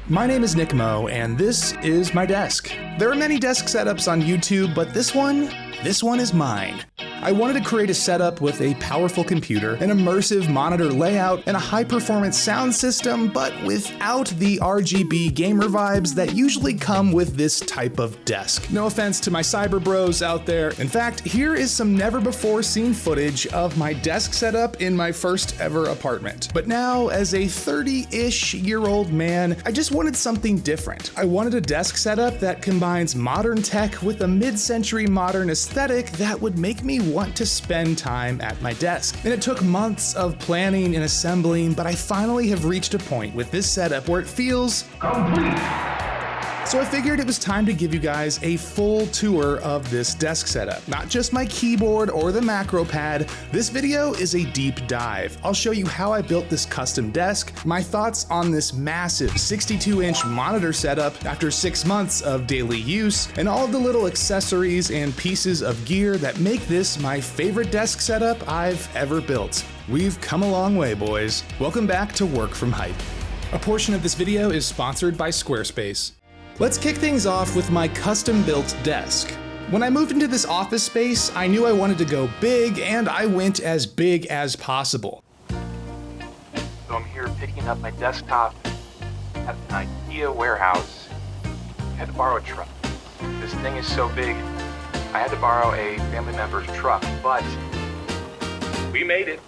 My name is Nick Moe, and this is my desk. There are many desk setups on YouTube, but this one is mine. I wanted to create a setup with a powerful computer, an immersive monitor layout, and a high-performance sound system, but without the RGB gamer vibes that usually come with this type of desk. No offense to my cyber bros out there. In fact, here is some never-before-seen footage of my desk setup in my first ever apartment. But now, as a 30-ish-year-old man, I just wanted something different. I wanted a desk setup that combines modern tech with a mid-century modern aesthetic that would make me want to spend time at my desk. And it took months of planning and assembling, but I finally have reached a point with this setup where it feels complete. So I figured it was time to give you guys a full tour of this desk setup. Not just my keyboard or the macro pad. This video is a deep dive. I'll show you how I built this custom desk, my thoughts on this massive 62-inch monitor setup after 6 months of daily use, and all of the little accessories and pieces of gear that make this my favorite desk setup I've ever built. We've come a long way, boys. Welcome back to Work From Hype. A portion of this video is sponsored by SquareSpace. Let's kick things off with my custom-built desk. When I moved into this office space, I knew I wanted to go big, and I went as big as possible. So I'm here picking up my desktop at an IKEA warehouse. I had to borrow a truck. This thing is so big, I had to borrow a family member's truck, but we made it.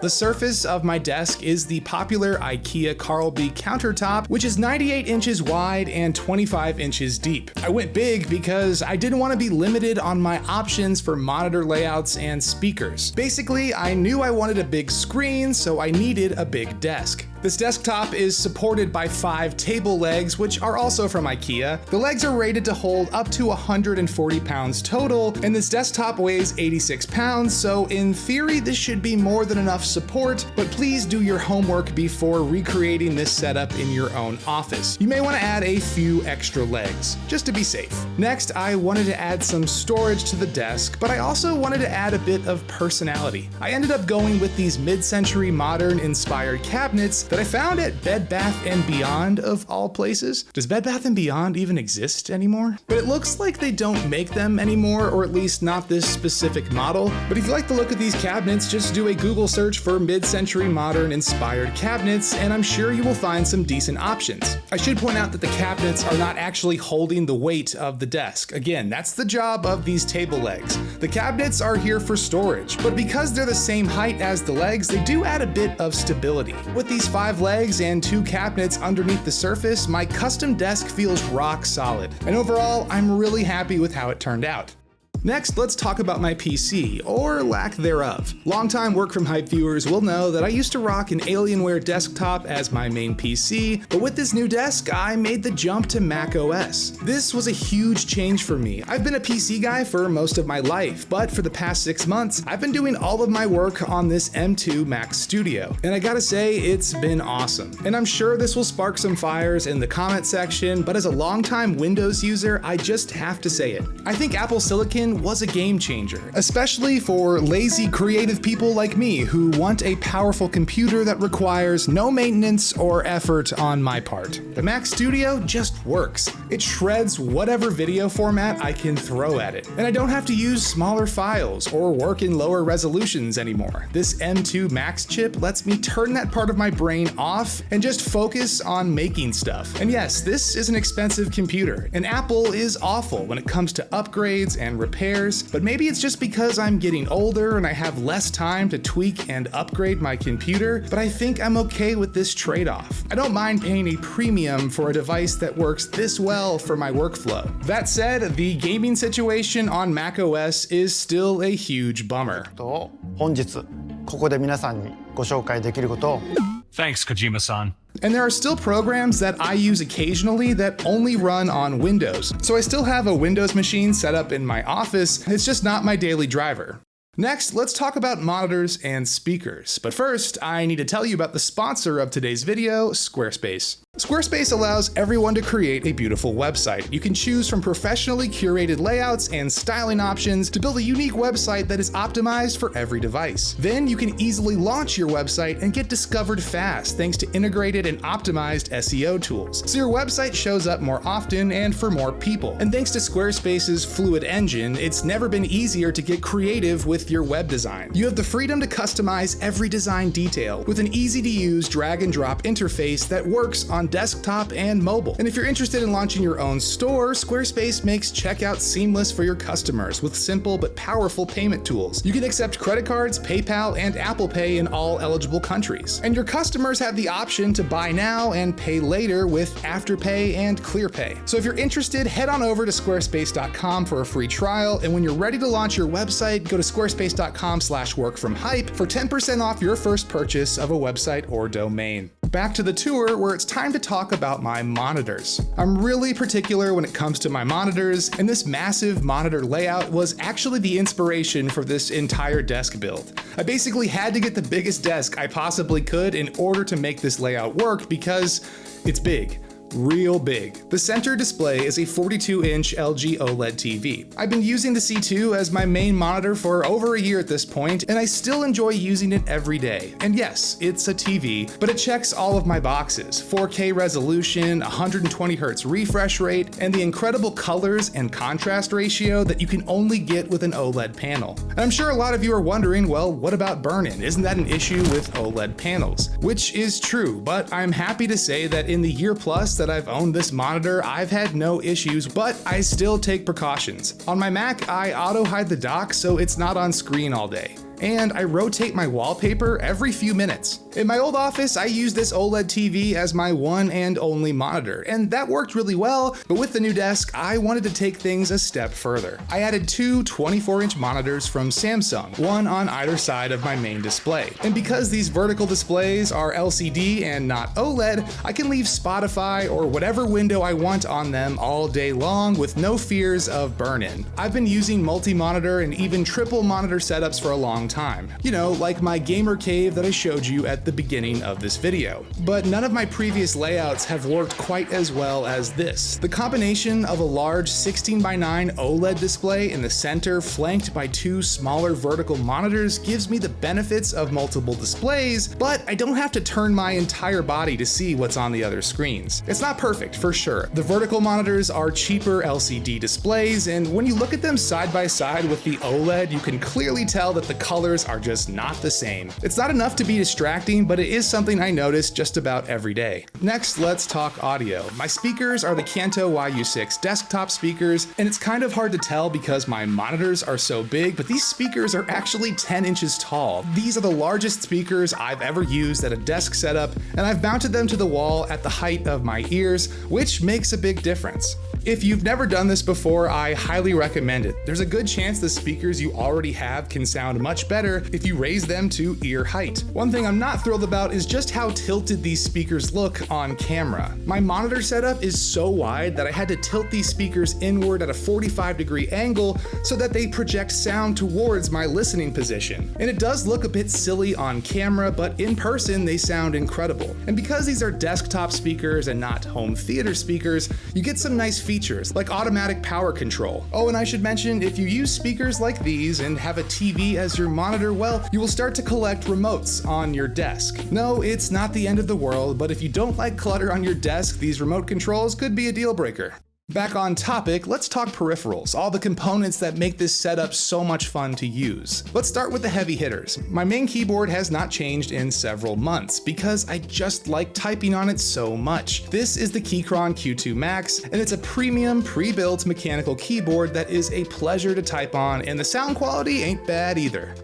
The surface of my desk is the popular IKEA Carl B countertop, which is 98 inches wide and 25 inches deep. I went big because I didn't want to be limited on my options for monitor layouts and speakers. Basically, I knew I wanted a big screen, so I needed a big desk. This desktop is supported by 5 table legs, which are also from IKEA. The legs are rated to hold up to 140 pounds total, and this desktop weighs 86 pounds, so in theory this should be more than enough support, but please do your homework before recreating this setup in your own office. You may want to add a few extra legs, just to be safe. Next, I wanted to add some storage to the desk, but I also wanted to add a bit of personality. I ended up going with these mid-century modern inspired cabinets that I found at Bed Bath & Beyond of all places. Does Bed Bath & Beyond even exist anymore? But it looks like they don't make them anymore, or at least not this specific model. But if you like the look of these cabinets, just do a Google search for mid-century modern inspired cabinets, and I'm sure you will find some decent options. I should point out that the cabinets are not actually holding the weight of the desk. Again, that's the job of these table legs. The cabinets are here for storage, but because they're the same height as the legs, they do add a bit of stability. With these 5 legs and 2 cabinets underneath the surface, my custom desk feels rock solid. And overall, I'm really happy with how it turned out. Next, let's talk about my PC, or lack thereof. Longtime Work From Hype viewers will know that I used to rock an Alienware desktop as my main PC, but with this new desk, I made the jump to Mac OS. This was a huge change for me. I've been a PC guy for most of my life, but for the past 6 months, I've been doing all of my work on this M2 Mac Studio. And I gotta say, it's been awesome. And I'm sure this will spark some fires in the comment section, but as a longtime Windows user, I just have to say it. I think Apple Silicon was a game changer, especially for lazy creative people like me who want a powerful computer that requires no maintenance or effort on my part. The Mac Studio just works. It shreds whatever video format I can throw at it, and I don't have to use smaller files or work in lower resolutions anymore. This M2 Max chip lets me turn that part of my brain off and just focus on making stuff. And yes, this is an expensive computer, and Apple is awful when it comes to upgrades and repairs, but maybe it's just because I'm getting older and I have less time to tweak and upgrade my computer, but I think I'm okay with this trade-off. I don't mind paying a premium for a device that works this well for my workflow. That said, the gaming situation on macOS is still a huge bummer. 本日ここで皆さんにご紹介できることを Thanks, Kojima-san. And there are still programs that I use occasionally that only run on Windows. So I still have a Windows machine set up in my office, it's just not my daily driver. Next, let's talk about monitors and speakers. But first, I need to tell you about the sponsor of today's video, SquareSpace. Squarespace allows everyone to create a beautiful website. You can choose from professionally curated layouts and styling options to build a unique website that is optimized for every device. Then you can easily launch your website and get discovered fast thanks to integrated and optimized SEO tools, so your website shows up more often and for more people. And thanks to Squarespace's Fluid Engine, it's never been easier to get creative with your web design. You have the freedom to customize every design detail with an easy-to-use drag-and-drop interface that works on desktop and mobile. And if you're interested in launching your own store, Squarespace makes checkout seamless for your customers with simple but powerful payment tools. You can accept credit cards, PayPal, and Apple Pay in all eligible countries. And your customers have the option to buy now and pay later with Afterpay and ClearPay. So if you're interested, head on over to squarespace.com for a free trial, and when you're ready to launch your website, go to squarespace.com/workfromhype for 10% off your first purchase of a website or domain. Back to the tour, where it's time to talk about my monitors. I'm really particular when it comes to my monitors, and this massive monitor layout was actually the inspiration for this entire desk build. I basically had to get the biggest desk I possibly could in order to make this layout work because it's big. Real big. The center display is a 42-inch LG OLED TV. I've been using the C2 as my main monitor for over a year at this point, and I still enjoy using it every day. And yes, it's a TV, but it checks all of my boxes: 4K resolution, 120Hz refresh rate, and the incredible colors and contrast ratio that you can only get with an OLED panel. And I'm sure a lot of you are wondering, well, what about burn-in? Isn't that an issue with OLED panels? Which is true, but I'm happy to say that in the year plus that I've owned this monitor, I've had no issues, but I still take precautions. On my Mac, I auto-hide the dock so it's not on screen all day. And I rotate my wallpaper every few minutes. In my old office, I used this OLED TV as my one and only monitor, and that worked really well, but with the new desk, I wanted to take things a step further. I added two 24-inch monitors from Samsung, one on either side of my main display. And because these vertical displays are LCD and not OLED, I can leave Spotify or whatever window I want on them all day long with no fears of burn-in. I've been using multi-monitor and even triple monitor setups for a long time. You know, like my gamer cave that I showed you at the beginning of this video. But none of my previous layouts have worked quite as well as this. The combination of a large 16:9 OLED display in the center flanked by two smaller vertical monitors gives me the benefits of multiple displays, but I don't have to turn my entire body to see what's on the other screens. It's not perfect, for sure. The vertical monitors are cheaper LCD displays, and when you look at them side by side with the OLED, you can clearly tell that the colors are just not the same. It's not enough to be distracting, but it is something I notice just about every day. Next, let's talk audio. My speakers are the Kanto YU6 desktop speakers, and it's kind of hard to tell because my monitors are so big, but these speakers are actually 10 inches tall. These are the largest speakers I've ever used at a desk setup, and I've mounted them to the wall at the height of my ears, which makes a big difference. If you've never done this before, I highly recommend it. There's a good chance the speakers you already have can sound much better if you raise them to ear height. One thing I'm not thrilled about is just how tilted these speakers look on camera. My monitor setup is so wide that I had to tilt these speakers inward at a 45-degree angle so that they project sound towards my listening position. And it does look a bit silly on camera, but in person they sound incredible. And because these are desktop speakers and not home theater speakers, you get some nice features like automatic power control. Oh, and I should mention, if you use speakers like these and have a TV as your monitor, well, you will start to collect remotes on your desk. No, it's not the end of the world, but if you don't like clutter on your desk, these remote controls could be a deal breaker. Back on topic, let's talk peripherals, all the components that make this setup so much fun to use. Let's start with the heavy hitters. My main keyboard has not changed in several months because I just like typing on it so much. This is the Keychron Q2 Max, and it's a premium pre-built mechanical keyboard that is a pleasure to type on, and the sound quality ain't bad either.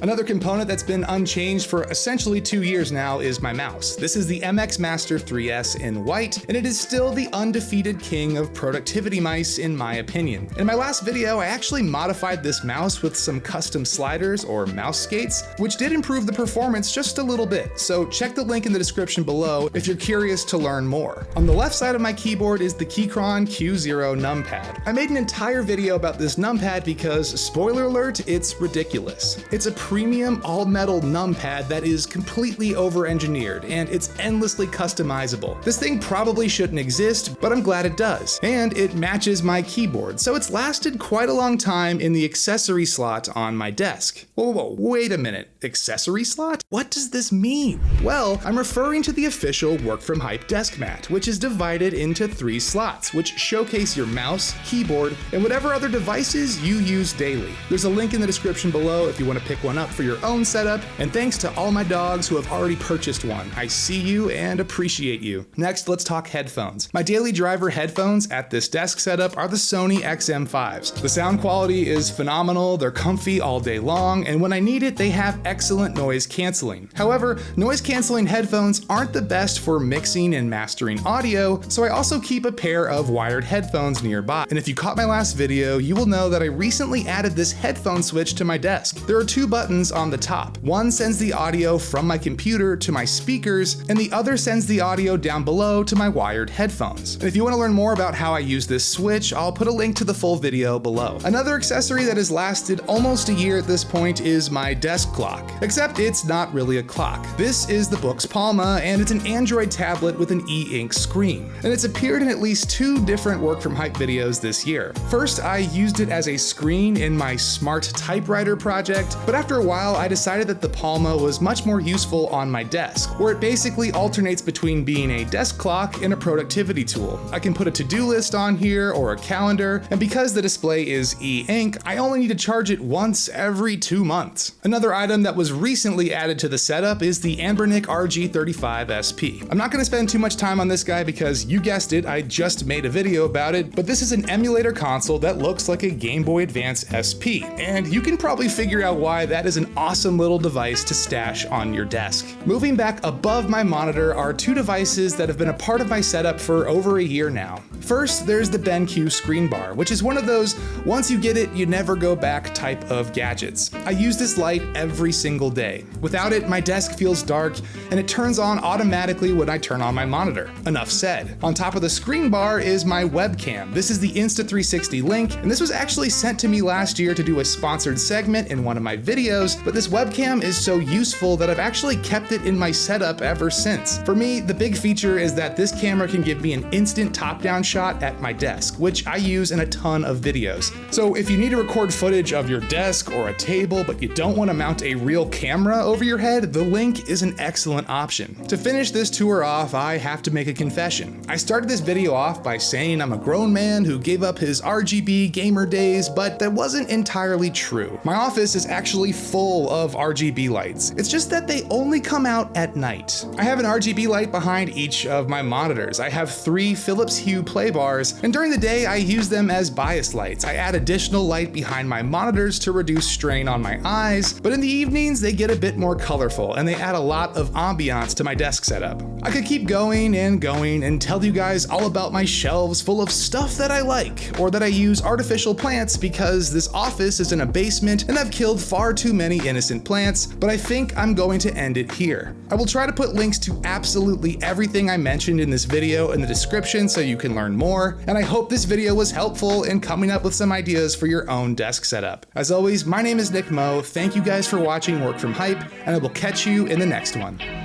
Another component that's been unchanged for essentially 2 years now is my mouse. This is the MX Master 3S in white, and it is still the undefeated king of productivity mice in my opinion. In my last video, I actually modified this mouse with some custom sliders or mouse skates, which did improve the performance just a little bit, so check the link in the description below if you're curious to learn more. On the left side of my keyboard is the Keychron Q0 numpad. I made an entire video about this numpad because, spoiler alert, it's ridiculous. It's a premium all-metal numpad that is completely over-engineered, and it's endlessly customizable. This thing probably shouldn't exist, but I'm glad it does. And it matches my keyboard, so it's lasted quite a long time in the accessory slot on my desk. Whoa, wait a minute. Accessory slot? What does this mean? Well, I'm referring to the official Work From Hype desk mat, which is divided into 3 slots, which showcase your mouse, keyboard, and whatever other devices you use daily. There's a link in the description below if you want to pick one up for your own setup, and thanks to all my dogs who have already purchased one. I see you and appreciate you. Next, let's talk headphones. My daily driver headphones at this desk setup are the Sony XM5s. The sound quality is phenomenal, they're comfy all day long, and when I need it, they have excellent noise canceling. However, noise canceling headphones aren't the best for mixing and mastering audio, so I also keep a pair of wired headphones nearby. And if you caught my last video, you will know that I recently added this headphone switch to my desk. There are 2 buttons on the top. One sends the audio from my computer to my speakers, and the other sends the audio down below to my wired headphones. And if you want to learn more about how I use this switch, I'll put a link to the full video below. Another accessory that has lasted almost a year at this point is my desk clock, except it's not really a clock. This is the Boox Palma, and it's an Android tablet with an e-ink screen. And it's appeared in at least 2 different Work From Hype videos this year. First, I used it as a screen in my smart typewriter project, but after a while I decided that the Palma was much more useful on my desk, where it basically alternates between being a desk clock and a productivity tool. I can put a to-do list on here or a calendar, and because the display is e-ink, I only need to charge it once every 2 months. Another item that was recently added to the setup is the Anbernic RG35 SP. I'm not going to spend too much time on this guy because you guessed it, I just made a video about it, but this is an emulator console that looks like a Game Boy Advance SP, and you can probably figure out why that is an awesome little device to stash on your desk. Moving back above my monitor are 2 devices that have been a part of my setup for over a year now. First, there's the BenQ screen bar, which is one of those once you get it, you never go back type of gadgets. I use this light every single day. Without it, my desk feels dark, and it turns on automatically when I turn on my monitor. Enough said. On top of the screen bar is my webcam. This is the Insta360 Link, and this was actually sent to me last year to do a sponsored segment in one of my videos, but this webcam is so useful that I've actually kept it in my setup ever since. For me, the big feature is that this camera can give me an instant top-down shot at my desk, which I use in a ton of videos. So if you need to record footage of your desk or a table, but you don't want to mount a real camera over your head, the Link is an excellent option. To finish this tour off, I have to make a confession. I started this video off by saying I'm a grown man who gave up his RGB gamer days, but that wasn't entirely true. My office is actually full of RGB lights. It's just that they only come out at night. I have an RGB light behind each of my monitors. I have 3 Philips Hue play bars, and during the day I use them as bias lights. I add additional light behind my monitors to reduce strain on my eyes, but in the evenings they get a bit more colorful and they add a lot of ambiance to my desk setup. I could keep going and tell you guys all about my shelves full of stuff that I like, or that I use artificial plants because this office is in a basement and I've killed far too many innocent plants, but I think I'm going to end it here. I will try to put links to absolutely everything I mentioned in this video in the description so you can learn more, and I hope this video was helpful in coming up with some ideas for your own desk setup. As always, my name is Nick Mo. Thank you guys for watching Work From Hype, and I will catch you in the next one.